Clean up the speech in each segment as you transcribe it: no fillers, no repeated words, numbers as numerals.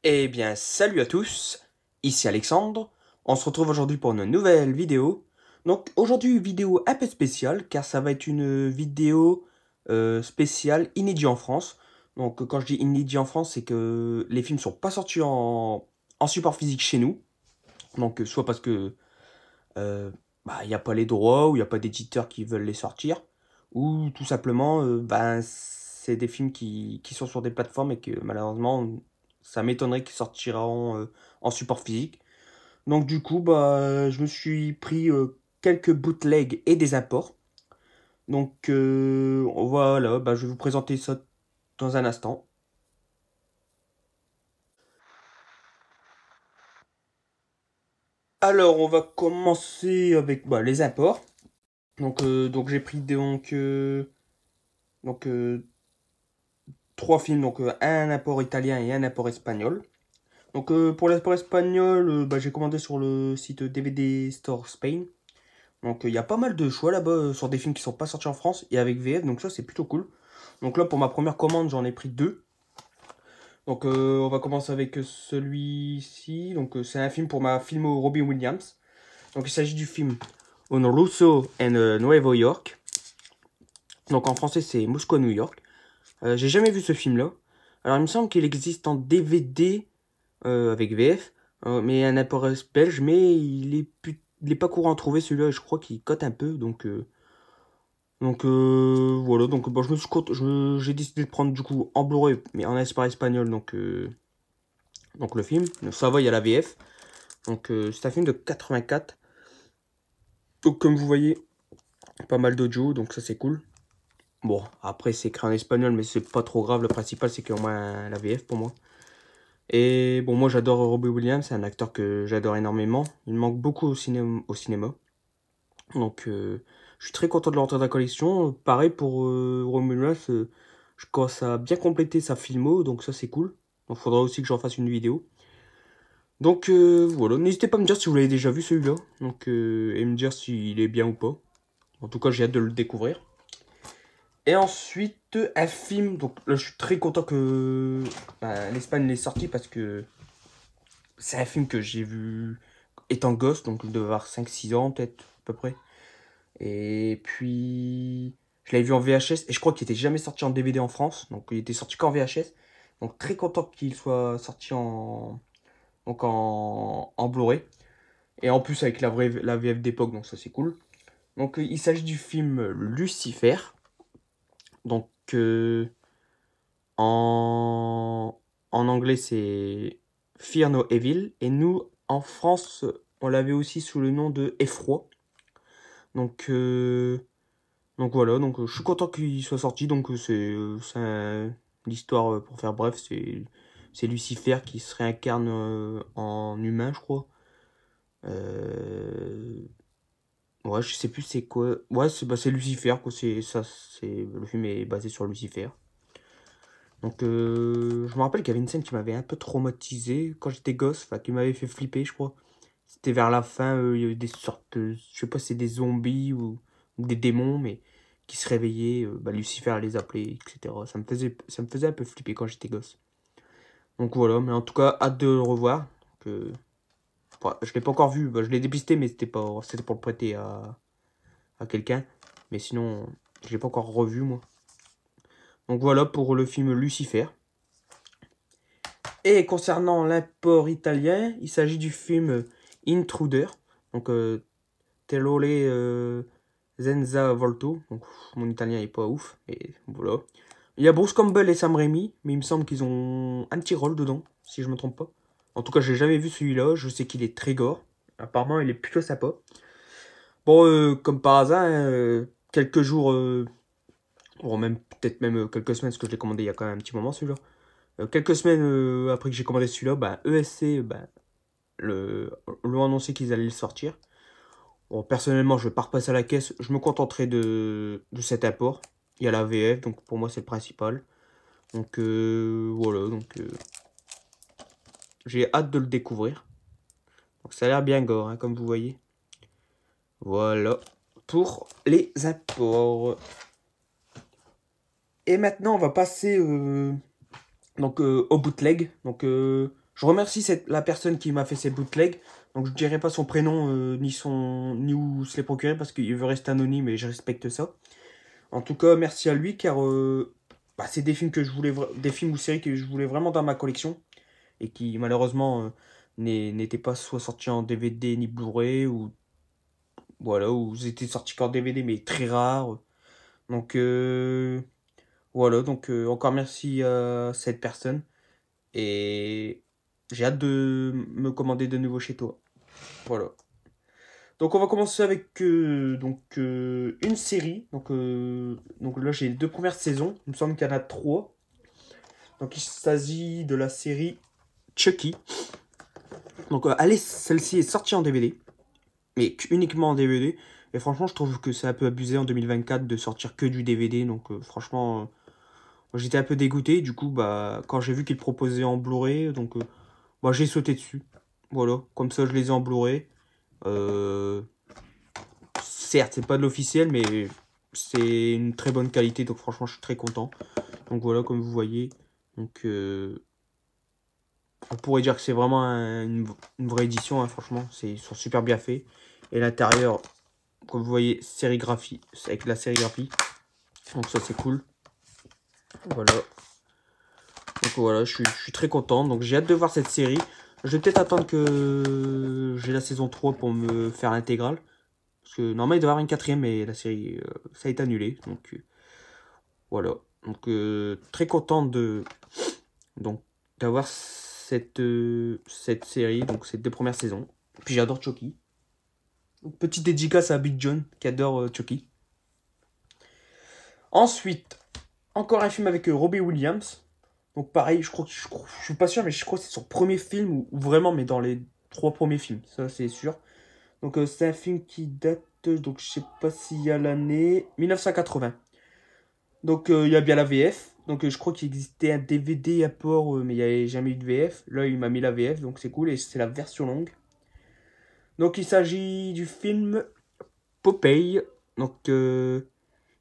Eh bien, salut à tous, ici Alexandre. On se retrouve aujourd'hui pour une nouvelle vidéo. Donc aujourd'hui, vidéo un peu spéciale, car ça va être une vidéo spéciale inédite en France. Donc quand je dis inédit en France, c'est que les films sont pas sortis en support physique chez nous. Donc soit parce que il n'y a pas les droits, ou il n'y a pas d'éditeurs qui veulent les sortir, ou tout simplement, c'est des films qui sont sur des plateformes et que malheureusement, ça m'étonnerait qu'ils sortiront en support physique. Donc du coup, je me suis pris quelques bootlegs et des imports. Donc voilà, je vais vous présenter ça dans un instant. Alors, on va commencer avec les imports. Donc j'ai pris donc, trois films, donc un import italien et un import espagnol. Donc pour l'import espagnol, j'ai commandé sur le site DVD Store Spain. Donc il y a pas mal de choix là-bas sur des films qui sont pas sortis en France et avec VF, donc ça c'est plutôt cool. Donc là pour ma première commande j'en ai pris deux. Donc on va commencer avec celui-ci. Donc c'est un film pour ma filmo Robbie Williams. Donc il s'agit du film Un Russo en Nuevo York. Donc en français c'est Moscou à New York. J'ai jamais vu ce film-là. Alors il me semble qu'il existe en DVD avec VF, mais un import belge, mais il est pas courant à trouver celui-là. Je crois qu'il cote un peu, voilà. Donc je me suis j'ai décidé de prendre du coup en Blu-ray, mais en espagnol, donc le film. Donc, ça va, il y a la VF. Donc c'est un film de 84. Donc comme vous voyez, pas mal d'audio, donc ça c'est cool. Bon, après c'est écrit en espagnol, mais c'est pas trop grave. Le principal c'est qu'il y a au moins la VF pour moi. Et bon, moi j'adore Robbie Williams, c'est un acteur que j'adore énormément. Il me manque beaucoup au cinéma. Donc je suis très content de le rentrer dans la collection. Pareil pour Robbie Williams, je commence à bien compléter sa filmo, donc ça c'est cool. Donc il faudra aussi que j'en fasse une vidéo. Donc voilà, n'hésitez pas à me dire si vous l'avez déjà vu celui-là. Donc et me dire s'il est bien ou pas. En tout cas, j'ai hâte de le découvrir. Et ensuite, un film. Donc là, je suis très content que l'Espagne l'ait sorti parce que c'est un film que j'ai vu étant gosse, donc je devais avoir 5-6 ans peut-être, à peu près. Et puis, je l'avais vu en VHS, et je crois qu'il était jamais sorti en DVD en France, donc il était sorti qu'en VHS. Donc très content qu'il soit sorti en Blu-ray. Et en plus avec la VF d'époque, donc ça c'est cool. Donc il s'agit du film Lucifer. Donc en, en anglais c'est Fear No Evil. Et nous, en France, on l'avait aussi sous le nom de Effroi. Donc, voilà, je suis content qu'il soit sorti. Donc l'histoire, pour faire bref, c'est Lucifer qui se réincarne en humain, je crois. Ouais, je sais plus c'est quoi. Ouais, c'est Lucifer, quoi. Le film est basé sur Lucifer. Donc, je me rappelle qu'il y avait une scène qui m'avait un peu traumatisé quand j'étais gosse, enfin, qui m'avait fait flipper, je crois. C'était vers la fin, il y avait des sortes de, je sais pas si c'est des zombies ou des démons, mais qui se réveillaient, Lucifer les appelait, etc. Ça me faisait un peu flipper quand j'étais gosse. Donc voilà, mais en tout cas, hâte de le revoir. Je l'ai pas encore vu, je l'ai dépisté, mais c'était pour le prêter à quelqu'un. Mais sinon, je l'ai pas encore revu, moi. Donc voilà pour le film Lucifer. Et concernant l'import italien, il s'agit du film Intruder. Donc, Telole Senza Volto. Donc, mon italien est pas ouf, mais voilà. Il y a Bruce Campbell et Sam Raimi, mais il me semble qu'ils ont un petit rôle dedans, si je me trompe pas. En tout cas, j'ai jamais vu celui-là. Je sais qu'il est très gore. Apparemment, il est plutôt sympa. Bon, comme par hasard, hein, quelques jours, ou même peut-être même quelques semaines, parce que je l'ai commandé il y a quand même un petit moment celui-là. Quelques semaines après que j'ai commandé celui-là, ESC l'ont annoncé qu'ils allaient le sortir. Bon, personnellement, je vais pas repasser à la caisse. Je me contenterai de cet apport. Il y a la VF, donc pour moi c'est le principal. Donc voilà, j'ai hâte de le découvrir. Donc ça a l'air bien gore, hein, comme vous voyez. Voilà pour les apports. Et maintenant, on va passer au bootleg. Donc Je remercie la personne qui m'a fait ces bootlegs. Donc je ne dirai pas son prénom ni où se les procurer parce qu'il veut rester anonyme et je respecte ça. En tout cas, merci à lui car bah, c'est des films que je voulais des films ou séries que je voulais vraiment dans ma collection et qui malheureusement n'étaient pas soit sortis en DVD ni Blu-ray ou voilà ou ils étaient sortis qu'en DVD mais très rares. Donc voilà, donc encore merci à cette personne et j'ai hâte de me commander de nouveau chez toi. Voilà. Donc on va commencer avec une série. Donc là j'ai les 2 premières saisons. Il me semble qu'il y en a 3. Donc il s'agit de la série Chucky. Donc allez, celle-ci est sortie en DVD. Mais uniquement en DVD. Et franchement je trouve que c'est un peu abusé en 2024 de sortir que du DVD. Donc franchement j'étais un peu dégoûté. Du coup bah quand j'ai vu qu'ils proposaient en Blu-ray. Donc bah, j'ai sauté dessus. Voilà. Comme ça je les ai en Blu-ray. Certes, c'est pas de l'officiel, mais c'est une très bonne qualité, donc franchement, je suis très content. Donc voilà, comme vous voyez, donc on pourrait dire que c'est vraiment une vraie édition, hein, franchement, ils sont super bien faits. Et l'intérieur, comme vous voyez, sérigraphie, c'est avec la sérigraphie, donc ça c'est cool. Voilà. Donc voilà, je suis très content, donc j'ai hâte de voir cette série. Je vais peut-être attendre que j'ai la saison 3 pour me faire l'intégrale. Parce que normalement, il doit y avoir une 4ème, mais la série, ça a été annulé. Donc, voilà. Donc, très content donc d'avoir cette série, donc ces 2 premières saisons. Puis j'adore Chucky. Petite dédicace à Big John, qui adore Chucky. Ensuite, encore un film avec Robbie Williams. Donc pareil, je suis pas sûr, mais je crois que c'est son premier film, ou vraiment, mais dans les 3 premiers films. Ça, c'est sûr. Donc c'est un film qui date, donc je sais pas s'il y a l'année 1980. Donc il y a bien la VF. Donc je crois qu'il existait un DVD à port, mais il n'y avait jamais eu de VF. Là il m'a mis la VF, donc c'est cool et c'est la version longue. Donc il s'agit du film Popeye. Donc il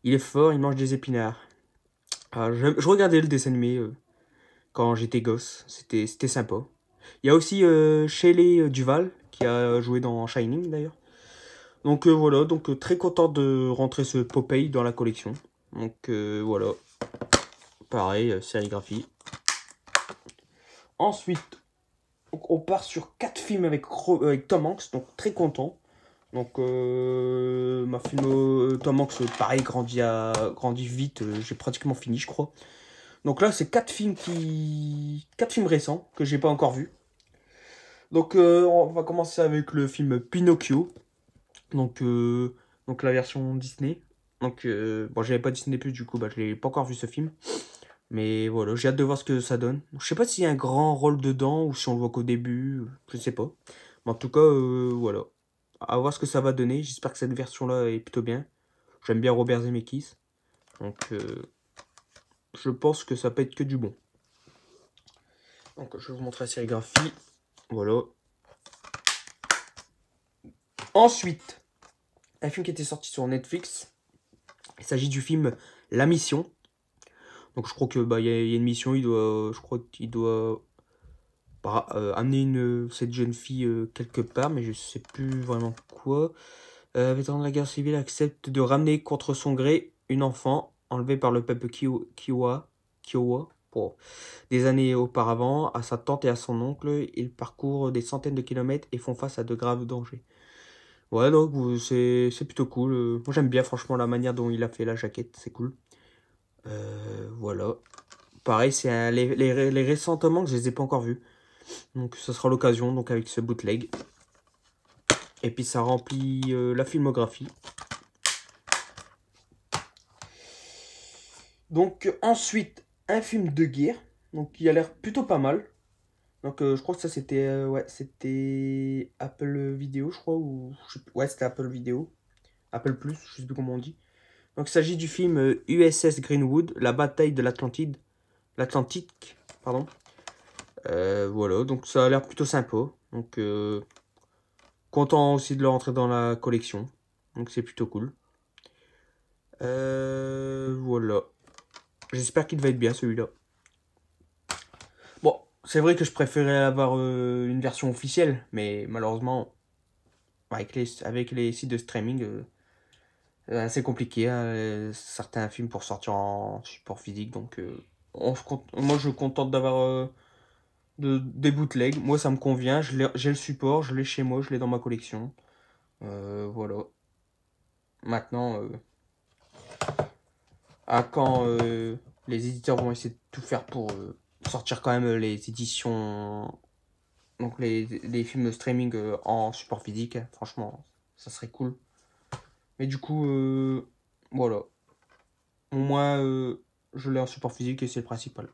est fort, il mange des épinards. Je regardais le dessin animé quand j'étais gosse, c'était sympa. Il y a aussi Shelley Duval qui a joué dans Shining d'ailleurs. Donc voilà, donc très content de rentrer ce Popeye dans la collection. Donc voilà, pareil, sérigraphie. Ensuite, on part sur 4 films avec Tom Hanks, donc très content. Donc ma film Tom Hanks, pareil, grandit vite, j'ai pratiquement fini je crois. Donc là c'est 4 films récents que j'ai pas encore vus. Donc on va commencer avec le film Pinocchio. Donc la version Disney. Donc bon j'avais pas Disney Plus du coup bah je l'ai pas encore vu ce film. Mais voilà, j'ai hâte de voir ce que ça donne. Je sais pas s'il y a un grand rôle dedans ou si on le voit qu'au début, je sais pas. Mais en tout cas voilà. À voir ce que ça va donner. J'espère que cette version là est plutôt bien. J'aime bien Robert Zemeckis. Donc je pense que ça peut être que du bon. Donc je vais vous montrer la sérigraphie. Voilà. Ensuite, un film qui était sorti sur Netflix. Il s'agit du film La Mission. Donc je crois que bah y a une mission, je crois qu'il doit amener cette jeune fille quelque part, mais je sais plus vraiment quoi. Vétéran de la guerre civile accepte de ramener contre son gré une enfant enlevée par le peuple Kiowa pour des années auparavant à sa tante et à son oncle. Ils parcourent des centaines de kilomètres et font face à de graves dangers. Ouais, donc c'est plutôt cool. Moi j'aime bien franchement la manière dont il a fait la jaquette, c'est cool. Voilà. Pareil, c'est les récents tomes que je les ai pas encore vus. Donc ça sera l'occasion donc avec ce bootleg. Et puis ça remplit la filmographie. Donc ensuite, un film de guerre. Donc qui a l'air plutôt pas mal. Donc je crois que ça c'était ouais, c'était Apple Vidéo, je crois. Ouais, c'était Apple Vidéo. Apple Plus, je sais plus comment on dit. Donc il s'agit du film USS Greenwood, la bataille de l'Atlantique, pardon. Voilà, donc ça a l'air plutôt sympa. Donc content aussi de le rentrer dans la collection. Donc c'est plutôt cool. Voilà. J'espère qu'il va être bien celui-là. Bon, C'est vrai que je préférais avoir une version officielle, mais malheureusement, avec les sites de streaming, c'est assez compliqué, hein, certains films pour sortir en support physique. Donc, moi, je me contente d'avoir des bootlegs. Moi, ça me convient. J'ai le support, je l'ai chez moi, je l'ai dans ma collection. Voilà. Maintenant, à quand les éditeurs vont essayer de tout faire pour sortir quand même les éditions, donc les films de streaming en support physique, hein. Franchement, ça serait cool. Mais du coup, voilà. Au moins, je l'ai en support physique et c'est le principal.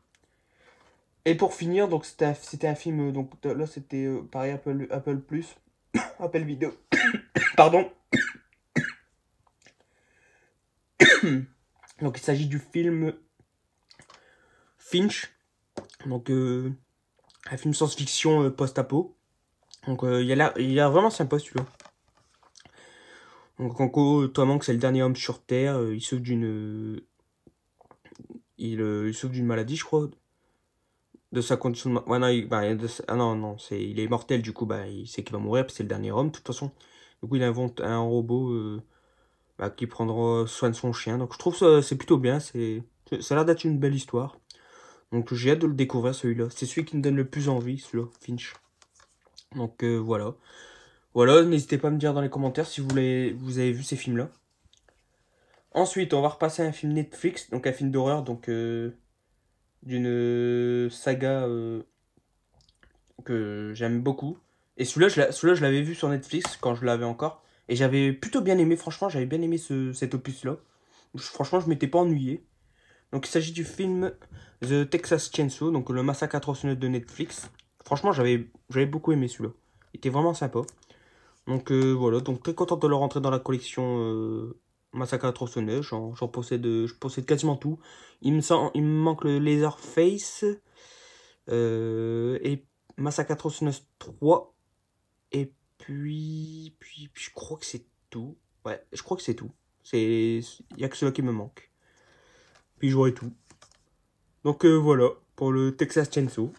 Et pour finir, donc c'était un film, donc là c'était pareil Apple Plus, Apple Vidéo. Pardon. Donc il s'agit du film Finch, donc un film science-fiction post-apo. Donc il a vraiment sympa celui-là. Donc en gros, Tom Hanks c'est le dernier homme sur Terre, il sauve il sauve d'une maladie, je crois, de sa condition de ouais, non, ah non, non, il est mortel, du coup, bah, il sait qu'il va mourir, puis c'est le dernier homme, de toute façon. Du coup, il invente un robot bah, qui prendra soin de son chien. Donc, je trouve ça, c'est plutôt bien, ça a l'air d'être une belle histoire. Donc, j'ai hâte de le découvrir, celui-là. C'est celui qui me donne le plus envie, celui-là, Finch. Donc, voilà. Voilà, n'hésitez pas à me dire dans les commentaires si vous avez vu ces films-là. Ensuite, on va repasser à un film Netflix, donc un film d'horreur, donc d'une saga que j'aime beaucoup. Et celui-là, je l'avais vu sur Netflix quand je l'avais encore. Et j'avais plutôt bien aimé, franchement, j'avais bien aimé cet opus-là. Franchement, je m'étais pas ennuyé. Donc, il s'agit du film The Texas Chainsaw, donc le massacre à tronçonneuse de Netflix. Franchement, j'avais beaucoup aimé celui-là. Il était vraiment sympa. Donc, voilà, donc très content de le rentrer dans la collection Massacre à la tronçonneuse. Je possède quasiment tout. Il me manque le Leatherface. Et Massacre à la tronçonneuse 3. Et puis je crois que c'est tout. Ouais, je crois que c'est tout. Il n'y a que cela qui me manque. Puis j'aurai tout. Donc voilà, pour le Texas Chainsaw.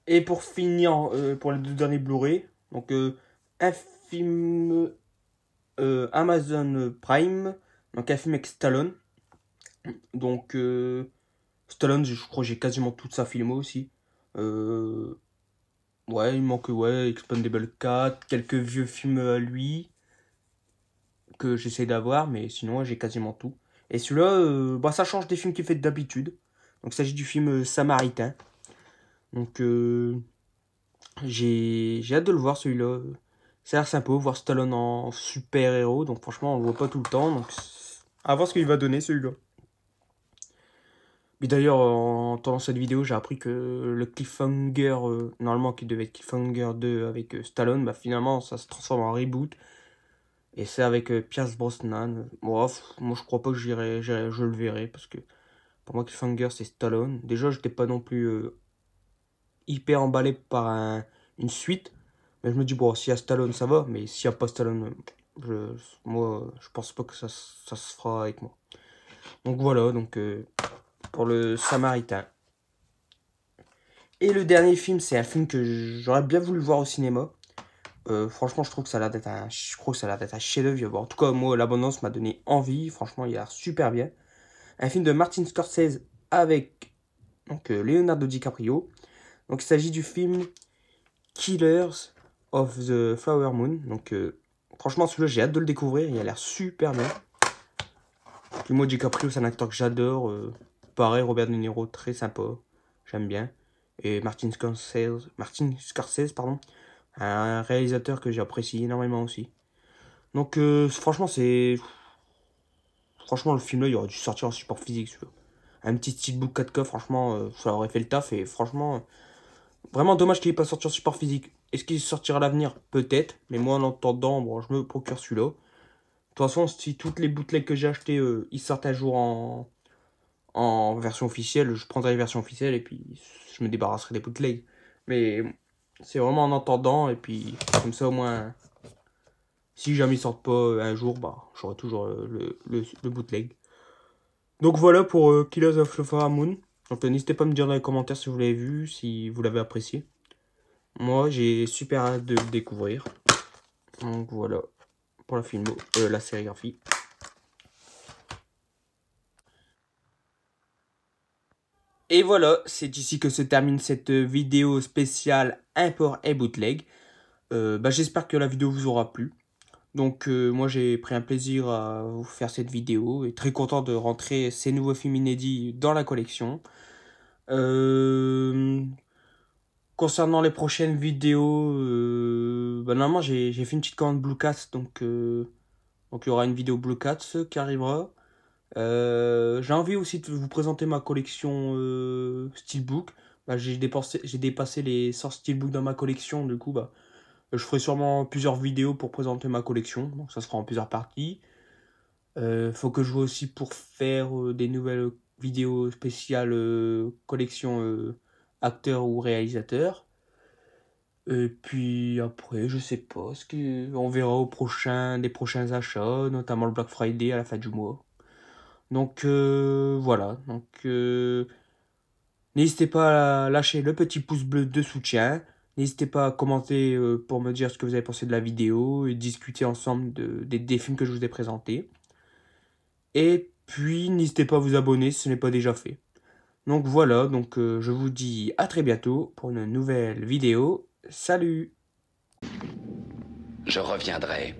Et pour finir, pour les deux derniers Blu-ray, donc un film Amazon Prime, donc un film avec Stallone. Donc Stallone, je crois que j'ai quasiment toute sa filmo aussi. Ouais, il manque Expendable 4, quelques vieux films à lui que j'essaie d'avoir, mais sinon j'ai quasiment tout. Et celui-là, bah, ça change des films qu'il fait d'habitude. Donc il s'agit du film Samaritain. Donc j'ai hâte de le voir celui-là. Ça a l'air sympa, voir Stallone en super-héros. Donc franchement, on le voit pas tout le temps. Donc à voir ce qu'il va donner celui-là. Mais d'ailleurs, en entendant cette vidéo, j'ai appris que le cliffhanger, normalement qui devait être cliffhanger 2 avec Stallone, bah finalement ça se transforme en reboot. Et c'est avec Pierce Brosnan. Bon, moi je crois pas que je le verrai parce que pour moi cliffhanger c'est Stallone. Déjà j'étais pas non plus hyper emballé par une suite. Mais je me dis bon, s'il y a Stallone ça va, mais s'il y a pas Stallone, moi je pense pas que ça se fera avec moi. Donc voilà, donc pour le Samaritain. Et le dernier film, c'est un film que j'aurais bien voulu voir au cinéma. Franchement, je trouve que ça a l'air d'être un chef-d'œuvre. En tout cas, moi, l'abondance m'a donné envie. Franchement, il a l'air super bien. Un film de Martin Scorsese avec donc, Leonardo DiCaprio. Donc, il s'agit du film Killers of the Flower Moon. Donc, franchement, celui-là, j'ai hâte de le découvrir. Il a l'air super bien. Puis moi, DiCaprio, c'est un acteur que j'adore. Pareil, Robert De Niro, très sympa. J'aime bien. Et Martin Scorsese, pardon, un réalisateur que j'apprécie énormément aussi. Donc franchement le film là il aurait dû sortir en support physique celui-là. Un petit steelbook 4K, franchement ça aurait fait le taf. Et franchement vraiment dommage qu'il n'ait pas sorti en support physique. Est-ce qu'il sortira à l'avenir? Peut-être, mais moi en attendant, bon, je me procure celui-là. De toute façon, si toutes les bootlegs que j'ai achetées ils sortent un jour en version officielle, je prendrai les versions officielles et puis je me débarrasserai des bootlegs. Mais c'est vraiment en attendant, et puis comme ça au moins, si jamais ils sortent pas un jour, bah j'aurai toujours le bootleg. Donc voilà pour Killers of the Flower Moon. Donc n'hésitez pas à me dire dans les commentaires si vous l'avez vu, si vous l'avez apprécié. Moi j'ai super hâte de le découvrir. Donc voilà pour la filmo, la sérigraphie. Et voilà, c'est ici que se termine cette vidéo spéciale import et bootleg. J'espère que la vidéo vous aura plu. Donc moi j'ai pris un plaisir à vous faire cette vidéo et très content de rentrer ces nouveaux films inédits dans la collection. Concernant les prochaines vidéos, normalement j'ai fait une petite commande Blue Cats, donc il y aura une vidéo Blue Cats qui arrivera. J'ai envie aussi de vous présenter ma collection Steelbook. J'ai dépassé les 100 Steelbook dans ma collection, du coup je ferai sûrement plusieurs vidéos pour présenter ma collection, donc ça sera en plusieurs parties. Faut que je vois aussi pour faire des nouvelles vidéos spéciales collection acteurs ou réalisateurs. Et puis après, je sais pas, on verra des prochains achats, notamment le Black Friday à la fin du mois. Donc voilà, n'hésitez pas à lâcher le petit pouce bleu de soutien. N'hésitez pas à commenter pour me dire ce que vous avez pensé de la vidéo et discuter ensemble des films que je vous ai présentés. Et puis n'hésitez pas à vous abonner si ce n'est pas déjà fait. Donc voilà, je vous dis à très bientôt pour une nouvelle vidéo. Salut! Je reviendrai.